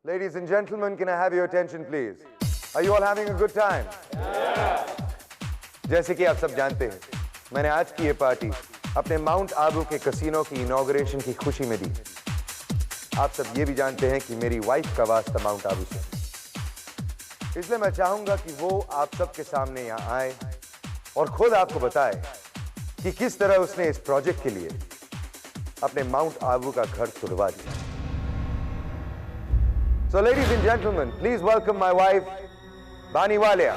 Ladies and gentlemen, can I have your attention, please? Are you all having a good time? जैसे कि आप सब जानते हैं, मैंने आज की ये पार्टी अपने माउंट आबू के कसिनो की इनॉग्रेशन की खुशी में दी। आप सब ये भी जानते हैं कि मेरी वाइफ का वास्ता माउंट आबू से, इसलिए मैं चाहूंगा कि वो आप सबके सामने यहाँ आए और खुद आपको बताए कि किस तरह उसने इस प्रोजेक्ट के लिए अपने माउंट आबू का घर तुड़वा दिया। So, ladies and gentlemen, please welcome my wife, Bani Walia.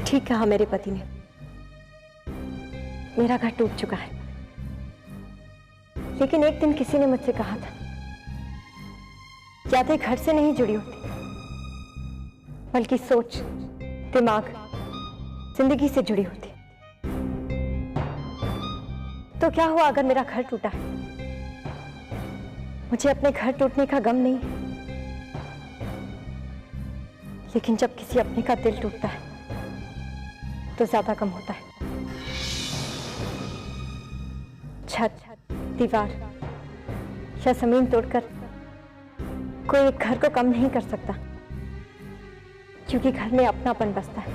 ठीक कहा मेरे पति ने, मेरा घर टूट चुका है। लेकिन एक दिन किसी ने मुझसे कहा था, यादें घर से नहीं जुड़ी होती, बल्कि सोच, दिमाग, जिंदगी से जुड़ी होती। तो क्या हुआ अगर मेरा घर टूटा है? मुझे अपने घर टूटने का गम नहीं है, लेकिन जब किसी अपने का दिल टूटता है तो ज्यादा कम होता है। छत, दीवार या जमीन तोड़कर कोई एक घर को कम नहीं कर सकता, क्योंकि घर में अपनापन बसता है,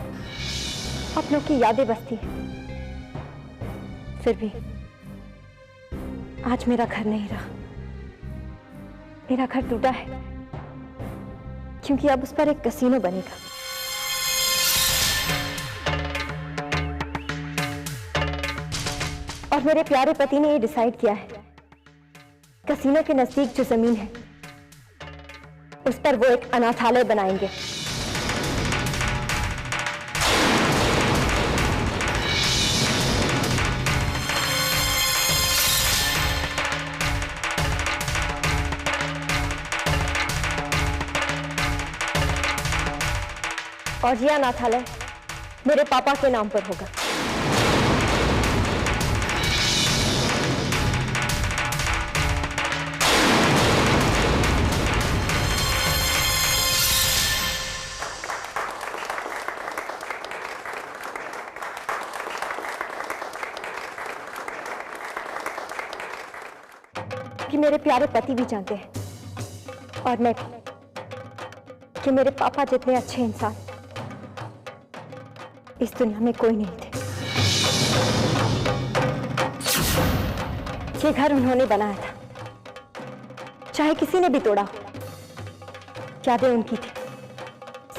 अपनों की यादें बसती है। फिर भी आज मेरा घर नहीं रहा। मेरा घर टूटा है क्योंकि अब उस पर एक कसीनो बनेगा। और मेरे प्यारे पति ने ये डिसाइड किया है, कसीनो के नजदीक जो जमीन है उस पर वो एक अनाथालय बनाएंगे। और ये अनाथालय मेरे पापा के नाम पर होगा। कि मेरे प्यारे पति भी जानते हैं और मैं भी कि मेरे पापा जितने अच्छे इंसान इस दुनिया में कोई नहीं थे। ये घर उन्होंने बनाया था, चाहे किसी ने भी तोड़ा हो। यादें उनकी थी,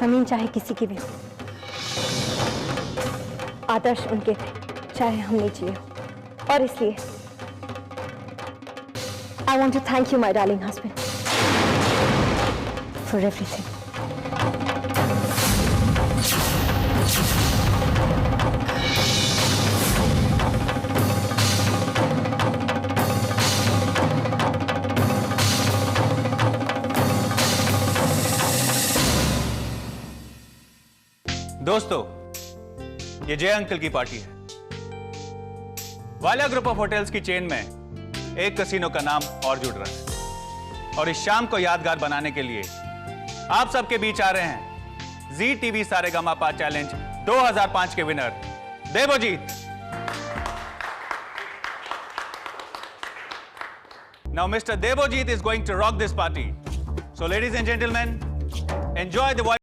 जमीन चाहे किसी की भी हो। आदर्श उनके थे, चाहे हम नहीं जिए हो। और इसलिए I want to thank you, my darling husband, for everything. दोस्तों, ये जय अंकल की पार्टी है। वालिया ग्रुप ऑफ होटल्स की चेन में एक कसीनो का नाम और जुड़ रहा है, और इस शाम को यादगार बनाने के लिए आप सबके बीच आ रहे हैं जी टीवी सारेगामापा चैलेंज 2005 के winner Devojit. Now Mr. Devojit is going to rock this party. So ladies and gentlemen, enjoy the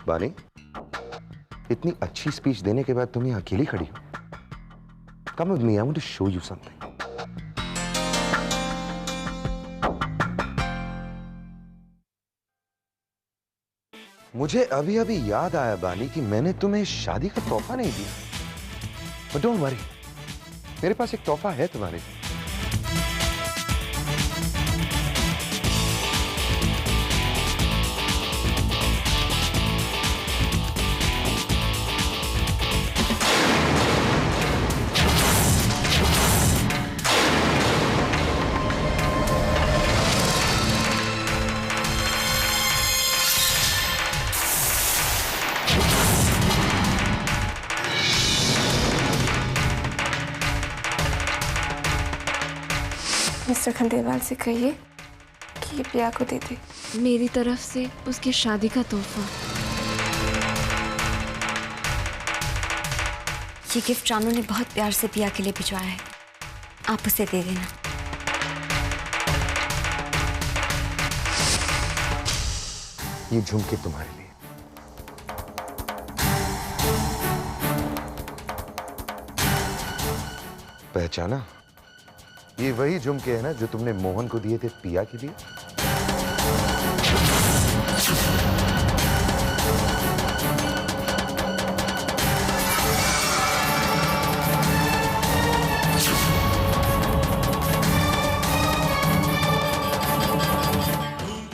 बानी, इतनी अच्छी स्पीच देने के बाद तुम यहाँ अकेली खड़ी हो? Come with me, I want to show you something. मुझे अभी अभी याद आया बानी कि मैंने तुम्हें शादी का तोहफा नहीं दिया। But don't worry, मेरे पास एक तोहफा है तुम्हारे लिए। मिस्टर खंडेलवाल से कहिए कि ये पिया को दे दे, मेरी तरफ से उसकी शादी का तोहफा। ये गिफ्ट रानू ने बहुत प्यार से पिया के लिए भिजवाया है, आप उसे दे देना। ये झुमके तुम्हारे लिए। पहचाना? ये वही झुमके हैं ना जो तुमने मोहन को दिए थे पिया के लिए?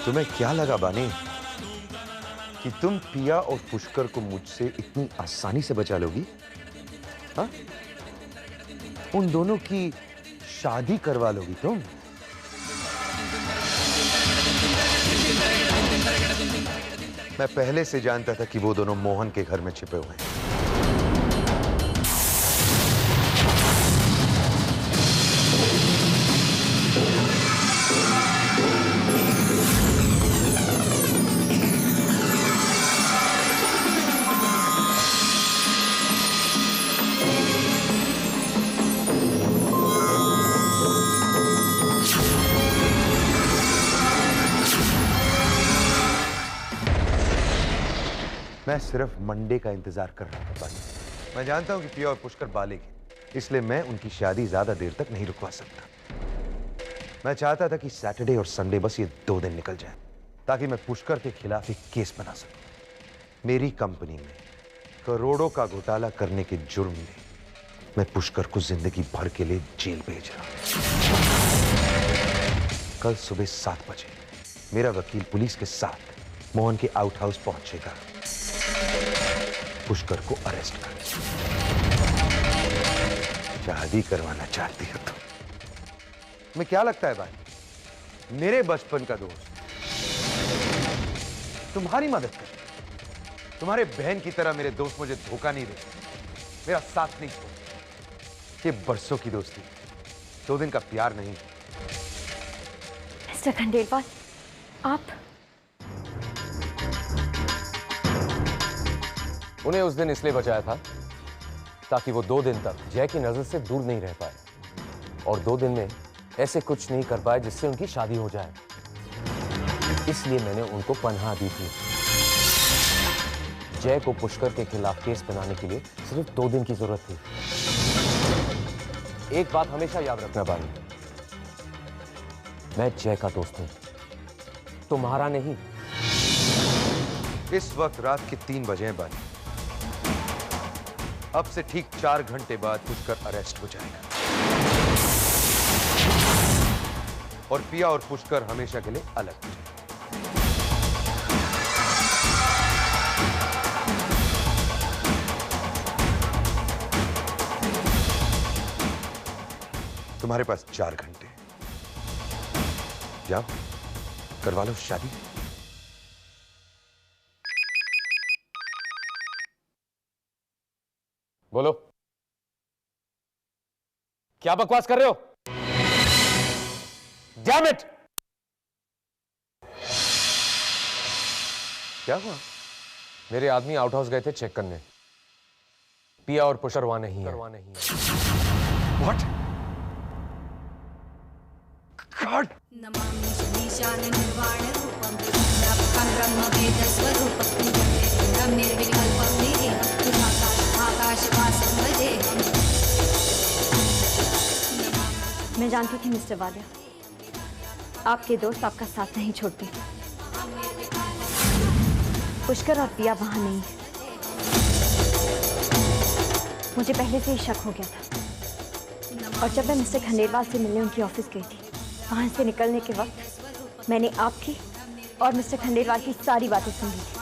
तुम्हें क्या लगा बानी कि तुम पिया और पुष्कर को मुझसे इतनी आसानी से बचा लोगी? हाँ? उन दोनों की शादी करवा लोगी तुम? मैं पहले से जानता था कि वो दोनों मोहन के घर में छिपे हुए हैं। मैं सिर्फ मंडे का इंतजार कर रहा था बानी। मैं जानता हूं कि पिया और पुष्कर बालिग हैं, इसलिए मैं उनकी शादी ज्यादा देर तक नहीं रुकवा सकता। मैं चाहता था कि सैटरडे और संडे बस ये 2 दिन निकल जाए ताकि मैं पुष्कर के खिलाफ एक केस बना सकूं। मेरी कंपनी में करोड़ों का घोटाला करने के जुर्म में मैं पुष्कर को जिंदगी भर के लिए जेल भेज रहा हूं। कल सुबह 7 बजे मेरा वकील पुलिस के साथ मोहन के आउट हाउस पहुंचेगा। पुष्कर को अरेस्ट कर। शादी करवाना चाहती हो तुम? मैं क्या लगता है भाई, मेरे बचपन का दोस्त तुम्हारी मदद कर। तुम्हारे बहन की तरह मेरे दोस्त मुझे धोखा नहीं देते, मेरा साथ नहीं छोड़ते। ये बरसों की दोस्ती, 2 दिन का प्यार नहीं। मिस्टर खंडेलवाल, आप उन्हें उस दिन इसलिए बचाया था ताकि वो 2 दिन तक जय की नजर से दूर नहीं रह पाए और 2 दिन में ऐसे कुछ नहीं कर पाए जिससे उनकी शादी हो जाए। इसलिए मैंने उनको पनाह दी थी। जय को पुष्कर के खिलाफ केस बनाने के लिए सिर्फ 2 दिन की जरूरत थी। एक बात हमेशा याद रखना बानी, मैं जय का दोस्त हूं, तुम्हारा नहीं। इस वक्त रात के 3 बजे हैं बानी। अब से ठीक 4 घंटे बाद पुष्कर अरेस्ट हो जाएगा और पिया और पुष्कर हमेशा के लिए अलग हो जाएंगे। तुम्हारे पास 4 घंटे, जाओ करवा लो शादी। बोलो, क्या बकवास कर रहे हो? Damn it! क्या हुआ? मेरे आदमी आउट हाउस गए थे चेक करने। पिया और पुष्कर वहां नहीं है। What? God! नमामि शनीशान निर्वाण रूपं ब्रह्म वेद स्वरूपं मैं जानती थी मिस्टर वालिया, आपके दोस्त आपका साथ नहीं छोड़ते। पुष्कर और पिया वहां नहीं है। मुझे पहले से ही शक हो गया था, और जब मैं मिस्टर खंडेलवाल से मिलने उनकी ऑफिस गई थी, वहां से निकलने के वक्त मैंने आपकी और मिस्टर खंडेलवाल की सारी बातें सुन ली थी।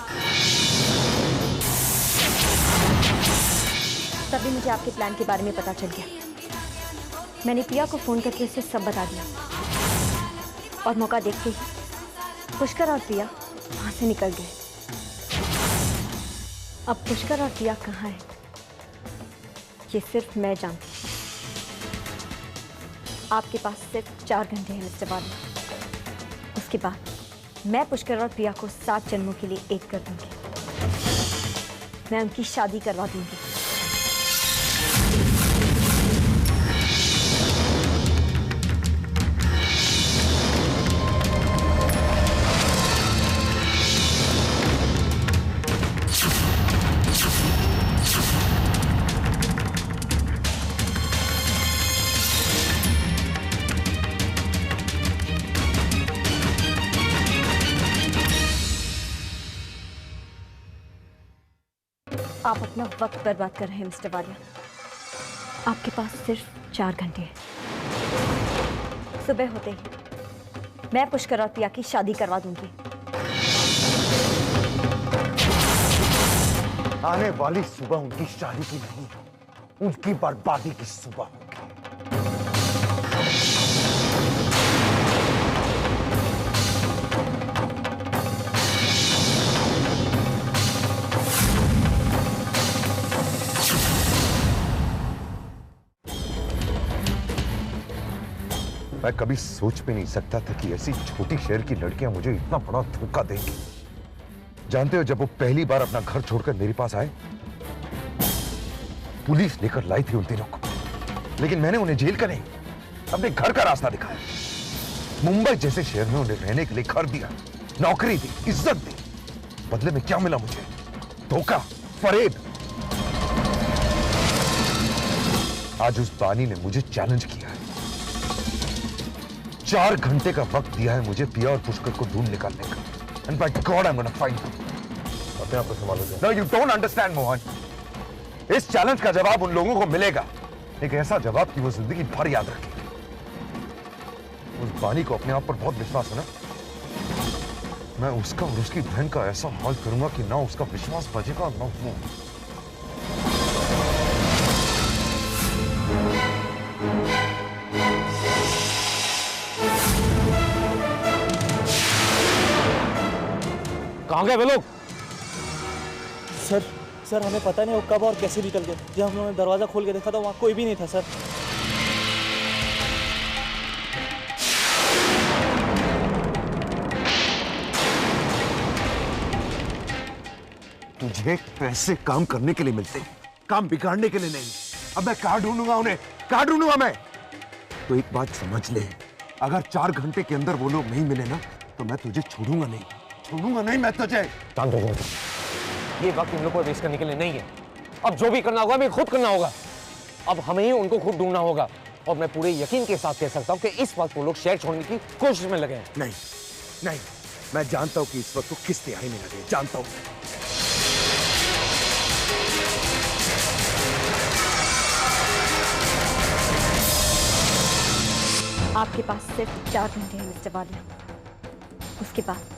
तभी मुझे आपके प्लान के बारे में पता चल गया। मैंने पिया को फोन करके उसे सब बता दिया, और मौका देखते ही पुष्कर और पिया वहां से निकल गए। अब पुष्कर और पिया कहाँ हैं, ये सिर्फ मैं जानती हूँ। आपके पास सिर्फ 4 घंटे हैं मिस्टर वालिया। उसके बाद मैं पुष्कर और प्रिया को 7 जन्मों के लिए एक कर दूंगी। मैं उनकी शादी करवा दूंगी। आप अपना वक्त बर्बाद कर रहे हैं मिस्टर वालिया। आपके पास सिर्फ 4 घंटे हैं। सुबह होते ही मैं पुष्कर और पिया की शादी करवा दूंगी। आने वाली सुबह उनकी शादी की नहीं, उनकी बर्बादी की सुबह होगी। मैं कभी सोच भी नहीं सकता था कि ऐसी छोटी शहर की लड़कियां मुझे इतना बड़ा धोखा देंगी। जानते हो, जब वो पहली बार अपना घर छोड़कर मेरे पास आए, पुलिस लेकर लाई थी उन तीनों को, लेकिन मैंने उन्हें जेल का नहीं, अपने घर का रास्ता दिखाया। मुंबई जैसे शहर में उन्हें रहने के लिए घर दिया, नौकरी दी, इज्जत दी। बदले में क्या मिला मुझे? धोखा, फरेब। आज उस बानी ने मुझे चैलेंज किया है। 4 घंटे का वक्त दिया है मुझे पिया और पुष्कर को ढूंढ निकालने का। And by God, I'm gonna find them. अपने आप को संभालोगे? No, you don't understand, Mohan. इस चैलेंज का जवाब उन लोगों को मिलेगा, एक ऐसा जवाब कि वो जिंदगी भर याद रखेंगे। उस बानी को अपने आप पर बहुत विश्वास है ना। मैं उसका और उसकी बहन का ऐसा हाल करूंगा कि ना उसका विश्वास बचेगा ना वो। कहाँ गए वे लोग? सर हमें पता नहीं वो कब और कैसे निकल गए। जब हम लोगों ने दरवाजा खोल के देखा तो वहाँ कोई भी नहीं था सर। तुझे पैसे काम करने के लिए मिलते हैं, काम बिगाड़ने के लिए नहीं। अब मैं कहाँ ढूंढूंगा उन्हें? कहाँ ढूंढूंगा मैं? तो एक बात समझ ले, अगर 4 घंटे के अंदर वो लोग नहीं मिले ना, तो मैं तुझे छोड़ूंगा नहीं। छोड़ूंगा नहीं मैं तुझे। ये वक्त इन लोगों को वेस्ट करने के लिए नहीं है। अब जो भी करना होगा हमें खुद करना होगा। अब हमें ही उनको खुद ढूंढना होगा। और मैं पूरे यकीन के साथ कह सकता हूँ कि इस वक्त वो लोग शहर छोड़ने की कोशिश में लगे हैं। नहीं नहीं, मैं जानता हूँ कि इस वक्त वो किस तिहाई में लगे, जानता हूँ। आपके पास सिर्फ 4 घंटे हैं मिस्टर वालिया। उसके बाद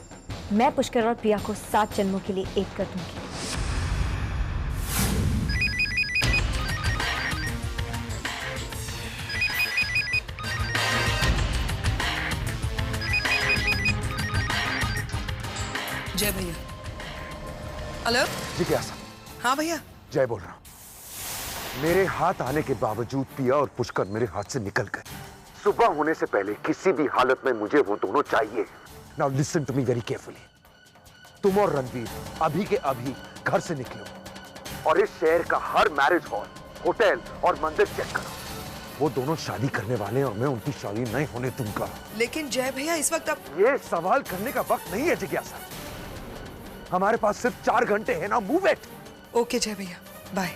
मैं पुष्कर और प्रिया को 7 जन्मों के लिए एक कर दूंगी। जय भैया। हेलो जी क्या सर? हाँ भैया। जय बोल रहा हूं। मेरे हाथ आने के बावजूद पिया और पुष्कर मेरे हाथ से निकल गए। सुबह होने से पहले किसी भी हालत में मुझे वो दोनों चाहिए। Now listen to me very carefully. तुम और रणवीर अभी के अभी घर से निकलो और इस शहर का हर मैरिज हॉल, होटल और मंदिर चेक करो। वो दोनों शादी करने वाले हैं और मैं उनकी शादी नहीं होने दूंगा। लेकिन जय भैया इस वक्त आप... ये सवाल करने का वक्त नहीं है जिज्ञासा। हमारे पास सिर्फ 4 घंटे हैं ना। Move it. ओके जय भैया, बाय।